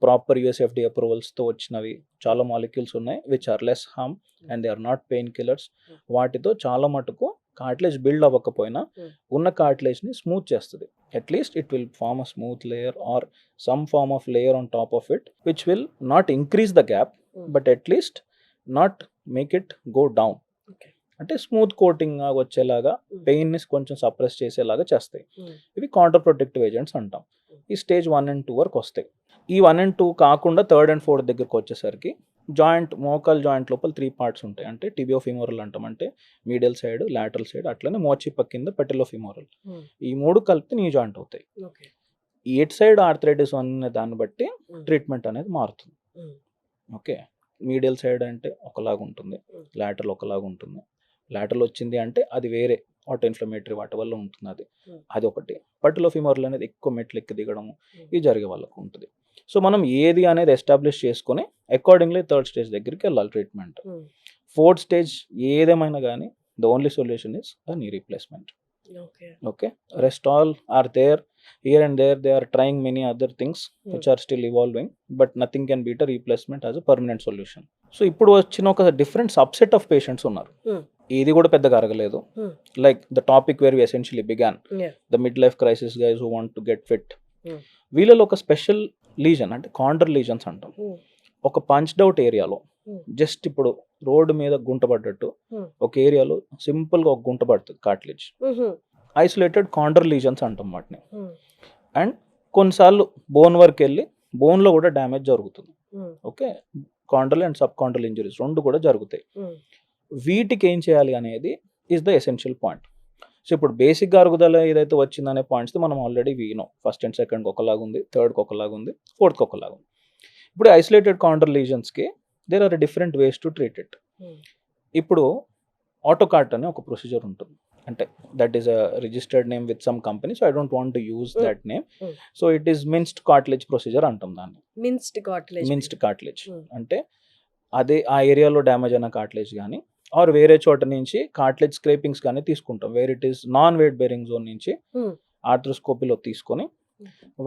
ప్రాపర్ యూఎస్ఎఫ్డి అప్రూవల్స్తో వచ్చినవి చాలా మాలిక్యూల్స్ ఉన్నాయి which are less harm and they are not painkillers. వాటితో చాలా మటుకు కార్టిలేజ్ బిల్డ్ అవ్వకపోయినా ఉన్న కార్టిలేజ్ని స్మూత్ చేస్తుంది. At least it will form a smooth layer or some form of layer on top of it which will not increase the gap but at least not make it go down. అంటే స్మూత్ కోటింగ్ వచ్చేలాగా, పెయిన్ ని కొంచెం సప్రెస్ చేసేలాగా చేస్తాయి. ఇవి కౌంటర్ ప్రొటెక్టివ్ ఏజెంట్స్ అంటాం. ఈ స్టేజ్ 1 and 2 వరకు వస్తాయి. ఈ 1 and 2 కాకుండా 3rd and 4th దగ్గరకు వచ్చేసరికి జాయింట్, మోకాల్ జాయింట్ లోపల 3 parts ఉంటాయి. అంటే టిబియోఫిమోరల్ అంటాం, అంటే మీడియల్ సైడ్, లాటరల్ సైడ్, అట్లనే మోచిప్ప కింద పెటిలోఫిమోరల్. ఈ 3 కలిపి నీ జాయింట్ అవుతాయి. ఈ ఎట్ సైడ్ ఆర్థరైటిస్ అనే దాన్ని బట్టి ట్రీట్మెంట్ అనేది మారుతుంది. ఓకే, మీడియల్ సైడ్ అంటే ఒకలాగా ఉంటుంది, లాటరల్ ఒకలాగా ఉంటుంది, లాటరల్ వచ్చింది అంటే అది వేరే ఆటో ఇన్ఫ్లమేటరీ వాటి వల్ల ఉంటుంది అది. Hmm. అది ఒకటి. పట్టులో ఫిమోరల్ అనేది ఎక్కువ మెట్లు ఎక్కి దిగడము ఇది జరిగే వాళ్ళకు ఉంటుంది. సో మనం ఏది అనేది ఎస్టాబ్లిష్ చేసుకొని అకార్డింగ్లీ థర్డ్ స్టేజ్ దగ్గరికి వెళ్ళాలి ట్రీట్మెంట్. ఫోర్త్ స్టేజ్ ఏదేమైనా కానీ the only solution is a knee replacement. Okay, rest all are there. Here and there they are trying many other things which are still evolving, but nothing can beat a replacement as a permanent solution. So ఇప్పుడు వచ్చిన ఒక డిఫరెంట్ సబ్సెట్ ఆఫ్ పేషెంట్స్ ఉన్నారు. ఇది కూడా పెద్దగా అరగలేదు. Like the topic where we essentially began, the mid life crisis guys who want to get fit. వీళ్ళలో ఒక స్పెషల్ లీజన్ అంటే కాండర్ లీజన్స్ అంటాం. ఒక పంచ్డ్ అవుట్ ఏరియాలో జస్ట్ ఇప్పుడు రోడ్డు మీద గుంట పడ్డట్టు ఒక ఏరియాలో సింపుల్ గా ఒక గుంట పడుతుంది కార్టిలేజ్. ఐసోలేటెడ్ కాండర్ లీజన్స్ అంటాం వాటిని. అండ్ కొన్నిసార్లు బోన్ వరకు వెళ్ళి బోన్ లో కూడా డ్యామేజ్ జరుగుతుంది. Okay, chondral and sub chondral injuries రెండు కూడా జరుగుతాయి. వీటికి ఏం చేయాలి అనేది is the essential point. So ఇప్పుడు బేసిక్ అరుగుదల ఏదైతే వచ్చిందనే పాయింట్స్ మనం already we know first and second ఒకలాగుంది, థర్డ్కి ఒకలాగుంది, ఫోర్త్కి ఒకలాగుంది. ఇప్పుడు ఐసోలేటెడ్ కాండర్ లీజన్స్కి there are different ways to treat it. ఇప్పుడు ఆటోకాట్ అనే ఒక ప్రొసీజర్ ఉంటుంది. అంటే that is a registered name with some company, so I don't want to use that name. So it is minced cartilage procedure అంటాం దాన్ని. మిన్స్డ్ కార్టిలేజ్ అంటే అదే ఆ ఏరియాలో డ్యామేజ్ అయిన కార్టిలేజ్ కానీ ఆర్ వేరే చోట నుంచి కార్టిలేజ్ స్క్రేపింగ్స్ కానీ తీసుకుంటాం. Where it is non weight bearing zone నుంచి ఆర్థ్రోస్కోపీలో తీసుకొని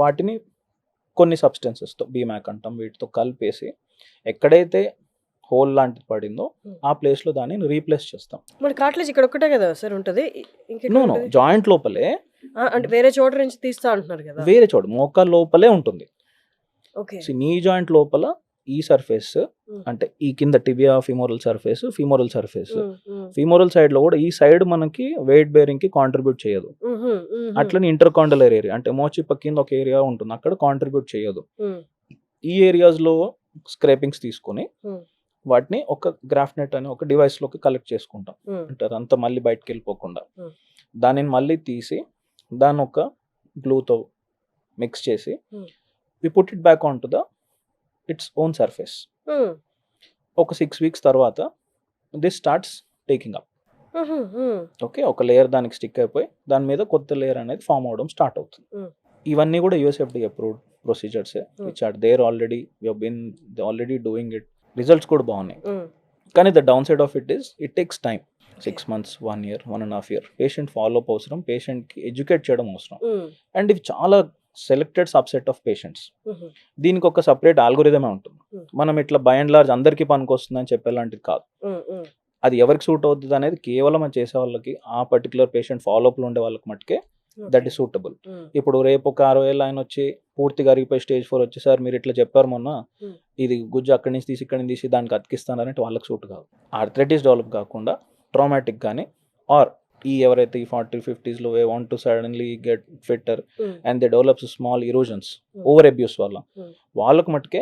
వాటిని కొన్ని సబ్స్టెన్సెస్తో బీమాక్ అంటాం వీటితో కలిపేసి ఎక్కడైతే హోల్ లాంటిది పడిందో ఆ ప్లేస్ లో దాన్ని రీప్లేస్ చేస్తాం. మరి కార్టిలేజ్ ఇక్కడ ఒకటే కదా సార్ ఉంటది? నో జాయింట్ లోపలే, అంటే వేరే చోట నుంచి తీస్తా అంటున్నారు కదా? వేరే చోట మోకాల్ లోపలే ఉంటుంది. ఓకే, నీ జాయింట్ లోపల ఈ సర్ఫేస్ అంటే ఈ కింద tibia femoral surface, femoral side లో కూడా ఈ సైడ్ మనకి వెయిట్ బేరింగ్ కి కాంట్రిబ్యూట్ చేయదు. అట్లనే ఇంటర్కాండలర్ ఏరియా అంటే మోచిప్ప కింద ఒక ఏరియా ఉంటుంది, అక్కడ కాంట్రిబ్యూట్ చేయదు. ఈ ఏరియాస్ లో స్క్రేపింగ్స్ తీసుకొని వాటిని ఒక గ్రాఫ్ నెట్ అనే ఒక డివైస్ లోకి కలెక్ట్ చేసుకుంటాం. అంటే అదంతా మళ్ళీ బయటకు వెళ్ళిపోకుండా దానిని మళ్ళీ తీసి దాన్ని ఒక గ్లూతో మిక్స్ చేసి we put it back on to the its own surface. ఒక 6 weeks తర్వాత this starts taking up. Okay, ఒక లేయర్ దానికి స్టిక్ అయిపోయి దాని మీద కొత్త లేయర్ అనేది ఫామ్ అవడం స్టార్ట్ అవుతుంది. ఇవన్నీ కూడా USFD approved procedures which are there already. We have been already doing it. Results కూడా బాగున్నాయి. కానీ the downside of it is it takes time. 6 months, 1 year, 1.5 year patient follow up అవసరం, పేషెంట్కి ఎడ్యుకేట్ చేయడం అవసరం. అండ్ ఇవి చాలా సెలెక్టెడ్ సబ్సెట్ ఆఫ్ పేషెంట్స్. దీనికి ఒక సపరేట్ ఆల్గోరిథమే ఉంటుంది. మనం ఇట్లా బై అండ్ లార్జ్ అందరికీ పనికొస్తుందని చెప్పేలాంటిది కాదు. అది ఎవరికి సూట్ అవుతుంది అనేది కేవలం అది చేసే వాళ్ళకి, ఆ పర్టికులర్ పేషెంట్ ఫాలోఅప్లో ఉండే వాళ్ళకి మటుకే దట్ ఈస్ సూటబుల్. ఇప్పుడు రేపు ఒక 60 ఏళ్ళ ఆయన వచ్చి పూర్తిగా అరిగిపోయి స్టేజ్ 4 వచ్చి సార్ మీరు ఇట్లా చెప్పారు మొన్న ఇది గుజ్జు అక్కడి నుంచి తీసి ఇక్కడి నుంచి తీసి దానికి అతికిస్తానంటే వాళ్ళకి సూట్ కాదు. ఆర్థరైటిస్ డెవలప్ కాకుండా ట్రామాటిక్ కానీ ఆర్ ఈ ఎవరైతే ఈ 40-50s లో want to suddenly get fitter and they develops small erosions over abuse వల్ల వాళ్ళకు మటుకే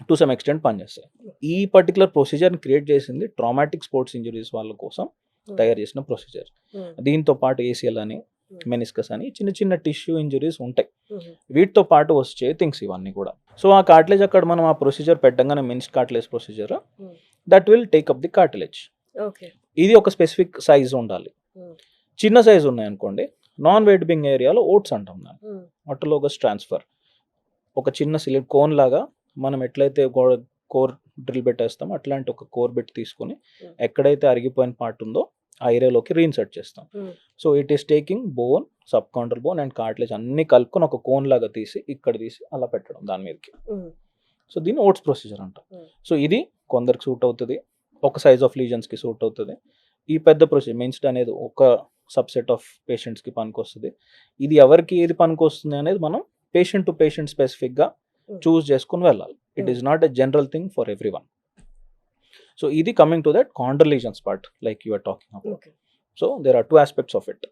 టు సమ్ ఎక్స్టెంట్ పనిచేస్తాయి. ఈ పర్టికులర్ ప్రొసీజర్ని క్రియేట్ చేసింది ట్రామాటిక్ స్పోర్ట్స్ ఇంజరీస్ వాళ్ళ కోసం తయారు చేసిన ప్రొసీజర్. దీంతో పాటు ఏసీఎల్ అని, మెనిస్కస్ అని చిన్న చిన్న టిష్యూ ఇంజరీస్ ఉంటాయి. వీటితో పాటు వచ్చే థింగ్స్ ఇవన్నీ కూడా. సో ఆ కార్టిలేజ్ అక్కడ మనం ఆ ప్రొసీజర్ పెట్టగానే minced cartilage procedure that will take up the cartilage. ఇది ఒక స్పెసిఫిక్ సైజ్ ఉండాలి. చిన్న సైజ్ ఉన్నాయి అనుకోండి, నాన్ వెయిట్ బింగ్ ఏరియాలో ఓట్స్ అంటాం దాన్ని, ఆటోలోగస్ ట్రాన్స్ఫర్. ఒక చిన్న సిలికోన్ లాగా మనం ఎట్లయితే కోర్ డ్రిల్ పెట్టేస్తాం అట్లాంటి ఒక కోర్ బిట్ తీసుకొని ఎక్కడైతే అరిగిపోయిన పార్ట్ ఉందో ఆ ఏరియాలోకి రీఇన్సర్ట్ చేస్తాం. So it is taking bone, sub condor bone and cartilage అన్ని కలుపుకొని ఒక కోన్ లాగా తీసి ఇక్కడ తీసి అలా పెట్టడం దాని మీదకి. సో దీన్ని ఓట్స్ ప్రొసీజర్ అంటాం. సో ఇది కొందరికి సూట్ అవుతుంది, ఒక సైజ్ ఆఫ్ లీజన్స్కి సూట్ అవుతుంది. ఈ పెద్ద ప్రొసీజర్ మిన్స్డ్ అనేది ఒక సబ్సెట్ ఆఫ్ పేషెంట్స్కి పనికొస్తుంది. ఇది ఎవరికి ఏది పనికొస్తుంది అనేది మనం పేషెంట్ టు పేషెంట్ స్పెసిఫిక్గా చూస్ చేసుకుని వెళ్ళాలి. It is not a general thing for everyone. So ఇది coming to that chondral lesions part like you are talking about. So there are 2 aspects of it.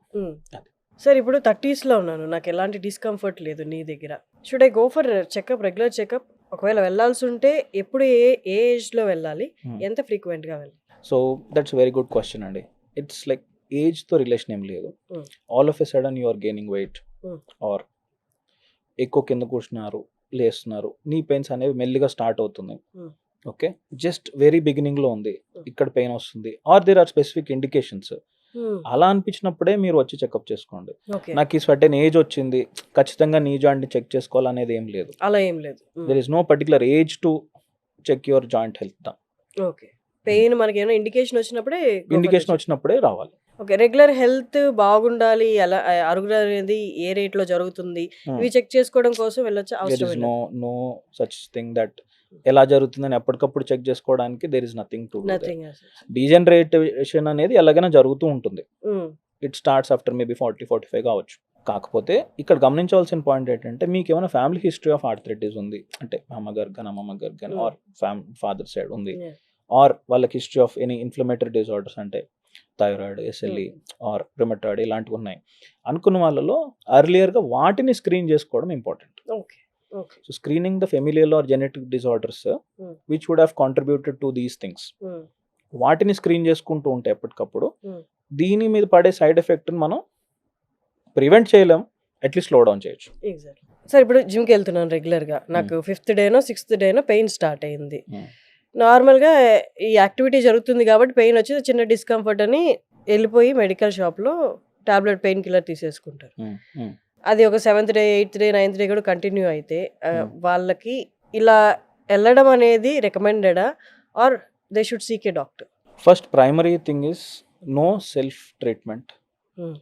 Sir ఇప్పుడు 30s లో ఉన్నాను, నాకు ఎలాంటి డిస్కంఫర్ట్ లేదు నీ దగ్గర. Should I go for checkup, regular checkup? ఒకవేళ వెళ్ళాల్సి ఉంటే ఎప్పుడు ఏ ఏజ్లో వెళ్ళాలి, ఎంత ఫ్రీక్వెంట్గా వెళ్ళాలి? So that's very good question అండి. ఇట్స్ లైక్ ఏజ్తో రిలేషన్ ఏం లేదు. All of a sudden you are gaining weight or ఎక్కువ కింద కూర్చున్నారు, లేస్తున్నారు, నీ పెయిన్స్ అనేవి మెల్లిగా స్టార్ట్ అవుతుంది. ఓకే, జస్ట్ వెరీ బిగినింగ్లో ఉంది, ఇక్కడ పెయిన్ వస్తుంది, are there are specific indications, అలా అనిపించినప్పుడే మీరు వచ్చి చెకప్ చేసుకోండి. ఓకే, నాకు ఈ సర్టెన్ ఏజ్ వచ్చింది, ఖచ్చితంగా నీ జాయింట్ని చెక్ చేసుకోవాలనేది ఏం లేదు. అలా ఏం లేదు. There is no particular age to check your joint health. Okay, pain మనకి ఏమైనా ఇండికేషన్ వచ్చినప్పుడే ఇండికేషన్ వచ్చినప్పుడే రావాలి. ఓకే, రెగ్యులర్ హెల్త్ బాగుండాలి, ఎలా అరుగుదల అనేది ఏ రేట్లో జరుగుతుంది, ఇవి చెక్ చేసుకోవడం కోసం వెళ్ళొచ్చు, దెర్ అవసరం ఇస్ లేదు. నో సచ్ థింగ్ దట్ ఎలా జరుగుతుందని ఎప్పటికప్పుడు చెక్ చేసుకోవడానికి there is nothing to. Nothing. Degeneration అనేది ఎలాగైనా జరుగుతూ ఉంటుంది. ఇట్ స్టార్ట్స్ ఆఫ్టర్ మేబీ 40-45 కావచ్చు. కాకపోతే ఇక్కడ గమనించవలసిన పాయింట్ ఏంటంటే, మీకు ఏమైనా ఫ్యామిలీ హిస్టరీ ఆఫ్ ఆర్థరైటిస్ ఉంది అంటే అమ్మగారు కానీ అమ్మమ్మ గారు కానీ ఆర్ ఫాదర్ సైడ్ ఉంది, ఆర్ వాళ్ళకి history of any inflammatory disorders అంటే థైరాయిడ్, ఎస్ఎల్ఈ ఆర్ రుమటాయిడ్ ఇలాంటివి ఉన్నాయి అనుకున్న వాళ్ళలో అర్లియర్గా వాటిని స్క్రీన్ చేసుకోవడం important. Okay, okay, so screening the familial or genetic disorders which would have contributed to these things, వాటిని స్క్రీన్ చేసుకుంటూ ఉంటే ఎప్పటికప్పుడు దీని మీద పడే సైడ్ ఎఫెక్ట్ని మనం ప్రివెంట్ చేయలేం, అట్లీస్ట్ స్లో డౌన్ చేయొచ్చు. ఎగ్జాక్ట్. సార్ ఇప్పుడు జిమ్కి వెళ్తున్నాను రెగ్యులర్గా, నాకు 5th డేనో 6th డేనో పెయిన్ స్టార్ట్ అయింది. నార్మల్గా ఈ యాక్టివిటీ జరుగుతుంది కాబట్టి పెయిన్ వచ్చి చిన్న డిస్కంఫర్ట్ అని వెళ్ళిపోయి మెడికల్ షాప్లో టాబ్లెట్ పెయిన్ కిల్లర్ తీసేసుకుంటారు. అది ఒక 7th day 8th day 9th day కూడా కంటిన్యూ అయితే వాళ్ళకి ఇలా వెళ్ళడం అనేది రికమెండెడా or they should seek a doctor? First primary thing is no self treatment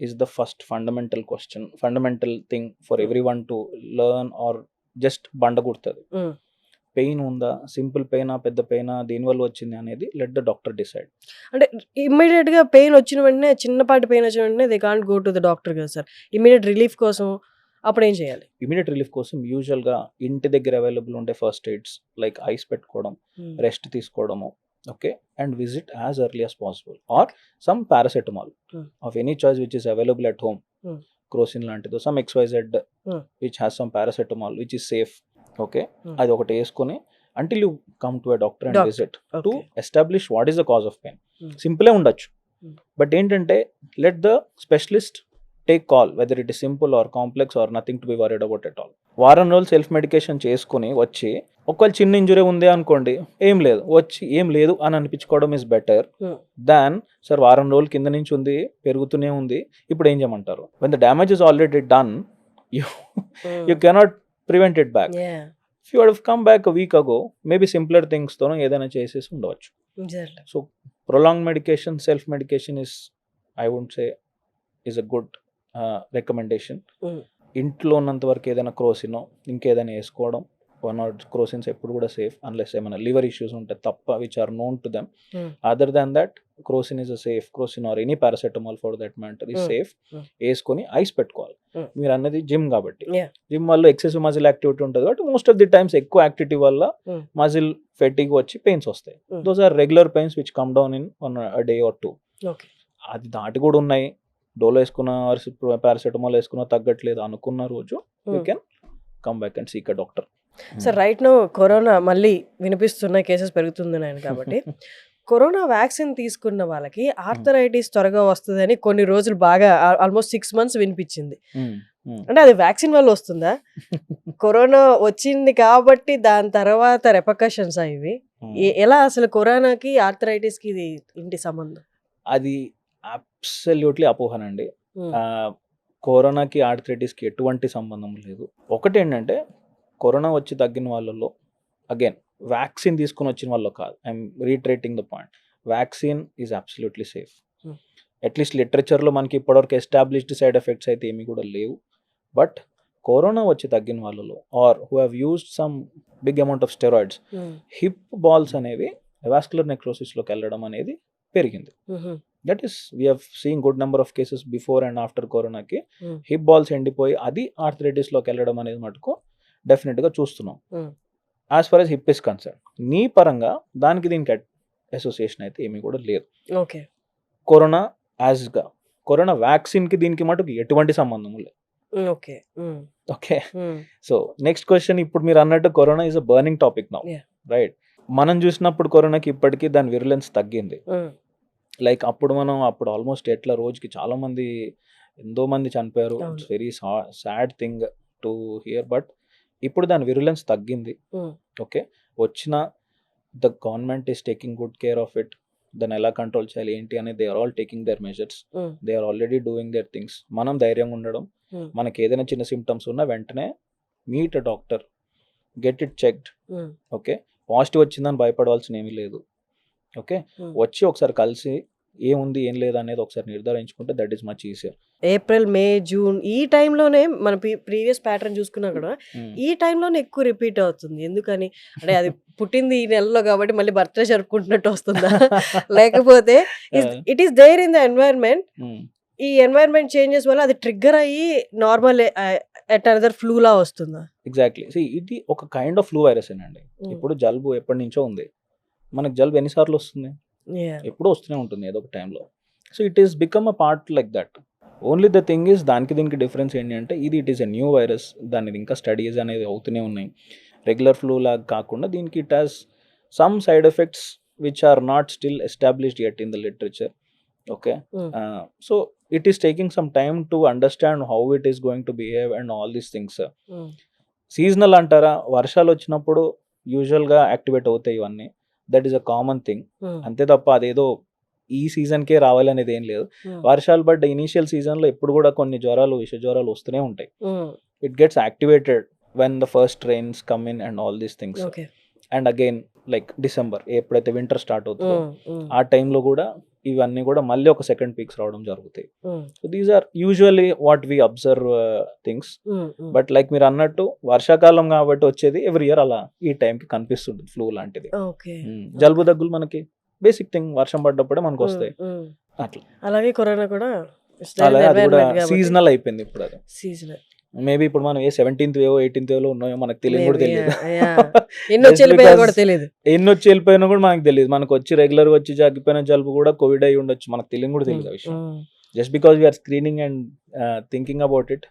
is the first fundamental thing for everyone to learn or just బండగుడుతుంది. పెయిన్ ఉందా, సింపుల్ పెయినా పెద్ద పెయినా, దీనివల్ల వచ్చింది అనేది లెట్ ద డాక్టర్ డిసైడ్. అంటే ఇమ్మీడియట్ గా పెయిన్ వచ్చిన వెంటనే, చిన్నపాటి పెయిన్ వచ్చిన వెంటనే they can't go to the doctor కదా సార్, ఇమ్మీడియట్ రిలీఫ్ కోసం అప్పుడు ఏం చేయాలి? ఇమీడియట్ రిలీఫ్ కోసం యూజువల్గా ఇంటి దగ్గర అవైలబుల్ ఉండే ఫస్ట్ ఎయిడ్స్ లైక్ ఐస్ పెట్టుకోవడం, రెస్ట్ తీసుకోవడము, okay, and visit as early as possible, or some paracetamol of any choice which is available at home, Crocin లాంటిదో, some XYZ which has some paracetamol which is safe, okay, అది ఒకటి వేసుకొని until you come to a doctor and visit to establish what is the cause of pain. సింపులే ఉండొచ్చు, బట్ ఏంటంటే let the specialist take call whether it is simple or complex or nothing to be worried about at all. వారం రోజులు సెల్ఫ్ మెడికేషన్ చేసుకుని వచ్చి ఒకవేళ చిన్న ఇంజురీ ఉంది అనుకోండి, ఏం లేదు, వచ్చి ఏం లేదు అని అనిపించుకోవడం ఇస్ బెటర్ దాన్ సార్ వారం రోజుల కింద నుంచి ఉంది, పెరుగుతూనే ఉంది, ఇప్పుడు ఏం చేయమంటారు. When the damage is already done, you cannot prevent it back. If you would come back a week ago, maybe simpler things తోనో ఏదైనా చేసేసి ఉండవచ్చు. So prolong medication, self medication is, I would say, is a good recommendation. ఇంట్లో ఉన్నంత వరకు ఏదైనా క్రోసినో ఇంకేదైనా వేసుకోవడం, 1 or 2 క్రోసిన్స్ ఎప్పుడు కూడా సేఫ్, అన్లెస్ ఏమైనా లివర్ ఇష్యూస్ ఉంటే తప్ప, which are known to them. Other than that Crocin is a safe, Crocin or any paracetamol for that matter is safe. వేసుకొని ఐస్ పెట్టుకోవాలి. మీరు అన్నది జిమ్ కాబట్టి, జిమ్ వల్ల ఎక్సెసివ్ మజిల్ యాక్టివిటీ ఉంటుంది కాబట్టి మోస్ట్ ఆఫ్ ది టైమ్స్ ఎక్కువ యాక్టివిటీ వల్ల మజిల్ ఫెటిగ్ వచ్చి పెయిన్స్ వస్తాయి. Those are regular pains which come down in 1 day or 2. అది దాటి కూడా ఉన్నాయి, డోలో వేసుకున్న పారాసెటమాల్ వేసుకున్న తగ్గట్లేదు అనుకున్న రోజు you can come back and seek a doctor. Sir right now corona మళ్ళీ వినిపిస్తున్న కేసెస్ పెరుగుతున్నాయి కాబట్టి కరోనా వ్యాక్సిన్ తీసుకున్న వాళ్ళకి ఆర్థరైటిస్ త్వరగా వస్తుందని కొన్ని రోజులు బాగా ఆల్మోస్ట్ 6 months వినిపించింది. అంటే అది వ్యాక్సిన్ వల్ల వస్తుందా? కరోనా వచ్చింది కాబట్టి దాని తర్వాత రెపకషన్స్ ఇవి ఎలా? అసలు కరోనాకి ఆర్థరైటిస్కి ఇది ఇంటి సంబంధం? అది అబ్సల్యూట్లీ అపోహనండి. కరోనాకి ఆర్థరైటిస్కి ఎటువంటి సంబంధం లేదు. ఒకటి ఏంటంటే కరోనా వచ్చి తగ్గిన వాళ్ళలో, అగైన్ వ్యాక్సిన్ తీసుకుని వచ్చిన వాళ్ళు కాదు, I'm reiterating the point, vaccine is absolutely safe. At least లిటరేచర్లో మనకి ఇప్పటివరకు ఎస్టాబ్లిష్డ్ సైడ్ ఎఫెక్ట్స్ అయితే ఏమీ కూడా లేవు. బట్ కరోనా వచ్చి తగ్గిన వాళ్ళలో or who have used some big amount of steroids, hip balls అనేవి వాస్కులర్ నెక్రోసిస్లోకి వెళ్ళడం అనేది పెరిగింది. That is we have seen good number of cases before and after కరోనాకి హిప్ బాల్స్ ఎండిపోయి అది ఆర్థరైటిస్లోకి వెళ్ళడం అనేది మటుకు డెఫినెట్గా చూస్తున్నాం. As far as hip is concern, knee పరంగా దానికి దీనికి అసోసియేషన్ అయితే ఏమీ కూడా లేదు. ఓకే, కరోనా యాజ్గా కరోనా వ్యాక్సిన్కి దీనికి మటుకు ఎటువంటి సంబంధం లేదు. Okay, okay. So next question, ఇప్పుడు మీరు అన్నట్టు corona is a burning topic now, right? మనం చూసినప్పుడు కరోనాకి ఇప్పటికీ దాని విరులెన్స్ తగ్గింది. లైక్ అప్పుడు ఆల్మోస్ట్ ఎట్లా రోజుకి చాలా మంది, ఎంతో మంది చనిపోయారు. It's very sad thing to hear. But ఇప్పుడు దాని విరులెన్స్ తగ్గింది. ఓకే, వచ్చిన the government is taking good care of it. దాన్ని ఎలా కంట్రోల్ చేయాలి ఏంటి అనేది they are all taking their measures. They are already doing their things. మనం ధైర్యంగా ఉండడం, మనకి ఏదైనా చిన్న సిమ్టమ్స్ ఉన్నా వెంటనే meet a doctor, get it checked. Okay, positive వచ్చిందని భయపడవలసిన ఏమీ లేదు. ఓకే, వచ్చి ఒకసారి కలిసి ఏముంది ఏం లేదు అనేది ఒకసారి నిర్ధారించుకుంటే that is much easier. April, May, June ఈ టైంలోనే మన ప్రీవియస్ ప్యాటర్న్ చూసుకున్నా కూడా ఈ టైంలోనే ఎక్కువ రిపీట్ అవుతుంది. ఎందుకని అంటే అది పుట్టింది ఈ నెలలో కాబట్టి మళ్ళీ బర్త్డే జరుపుకుంటున్నట్టు వస్తుందా, లేకపోతే it is there in the environment, ఈ ఎన్వైరన్మెంట్ చేంజెస్ వల్ల అది ట్రిగ్గర్ అయ్యి నార్మల్ ఎట్ అనదర్ ఫ్లూ లా వస్తుందా? ఎగ్జాక్ట్లీ. ఇది ఒక కైండ్ ఆఫ్ ఫ్లూ వైరస్ అండి. ఇప్పుడు జలుబు ఎప్పటి నుంచో ఉంది. మనకు జలుబు ఎన్నిసార్లు వస్తుంది? ఎప్పుడూ వస్తూనే ఉంటుంది ఏదో ఒక టైంలో. So it is become a part like that. Only the thing is దానికి దీనికి డిఫరెన్స్ ఏంటి అంటే it is a new virus. దాని ఇంకా స్టడీస్ అనేది అవుతూనే ఉన్నాయి. రెగ్యులర్ ఫ్లూ లాగా కాకుండా దీనికి it has some side effects which are not still established yet in the literature. Okay, so it is taking some time to understand how it is going to behave and all these things. Seasonal అంటారా, వర్షాలు వచ్చినప్పుడు యూజువల్గా యాక్టివేట్ అవుతాయి ఇవన్నీ. That is a common thing. అంతే తప్ప అదేదో ఈ సీజన్కే రావాలి అనేది ఏం లేదు. వర్షాలు పడ్డ ఇనీషియల్ సీజన్లో ఎప్పుడు కూడా కొన్ని జ్వరాలు, విష జ్వరాలు వస్తూనే ఉంటాయి. It gets activated when the first trains come in and all these things. And again like December ఎప్పుడైతే వింటర్ స్టార్ట్ అవుతుందో ఆ టైంలో కూడా ఇవన్నీ కూడా మళ్ళీ ఒక సెకండ్ పీక్స్ రావడం జరుగుతాయి. So these are usually what we observe things. But like మీరు అన్నట్టు వర్షాకాలం కాబట్టి వచ్చేది ఎవ్రీ ఇయర్ అలా ఈ టైంకి కనిపిస్తుంది ఫ్లూ లాంటిది. జలుబు దగ్గులు మనకి బేసిక్ థింగ్, వర్షం పడ్డప్పుడే మనకు వస్తాయి. అట్లా అలాగే కరోనా కూడా సీజనల్ అయిపోయింది ఇప్పుడు. అది సీజనల్ మేబీ ఇప్పుడు మనం 17th వేవ్ 18th వేవ్ లో ఉన్నాయో మనకు తెలియదు కూడా తెలియదు. ఎన్ని వచ్చి వెళ్ళిపోయినా కూడా మనకు తెలియదు. మనకు వచ్చి రెగ్యులర్ గా వచ్చి జగ్గిపోయిన జలుబు కూడా కోవిడ్ అయి ఉండొచ్చు, మనకు తెలియదు కూడా తెలియదు ఆ విషయం. Just because we're screening and thinking about it.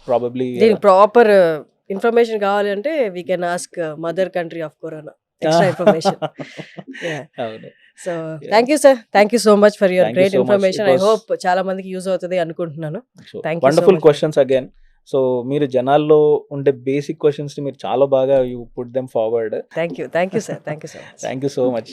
Probably proper information కావాలి అంటే we can ask mother country of corona extra information. So thank you sir, thank you so much for your great information. I hope చాలా మందికి యూజ్ అవుతుంది అనుకుంటున్నాను. Wonderful questions again. సో మీరు జనాల్లో ఉండే బేసిక్ క్వశ్చన్స్ ని మీరు చాలా బాగా you put them forward. Thank you sir, thank you so much. Thank you so much.